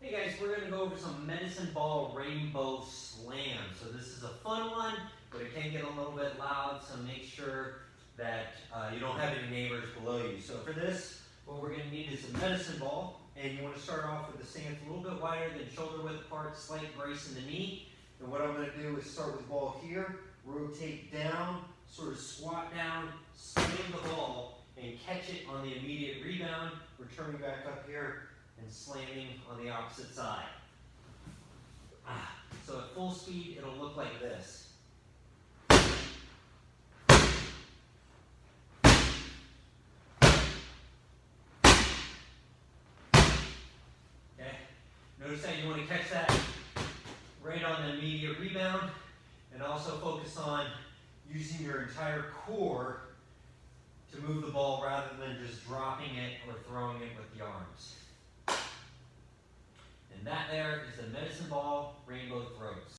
Hey guys, we're going to go over some medicine ball rainbow slam. So this is a fun one, but it can get a little bit loud, so make sure that you don't have any neighbors below you. So for this, what we're going to need is a medicine ball, and you want to start off with the stance a little bit wider than shoulder width apart, slight brace in the knee. And what I'm going to do is start with the ball here, rotate down, sort of squat down, slam the ball, and catch it on the immediate rebound, returning back up here, and slamming on the opposite side. So at full speed, it'll look like this. Okay? Notice how you want to catch that right on the immediate rebound, and also focus on using your entire core to move the ball rather than just dropping it or throwing it with the arms. And that there is the medicine ball rainbow throws.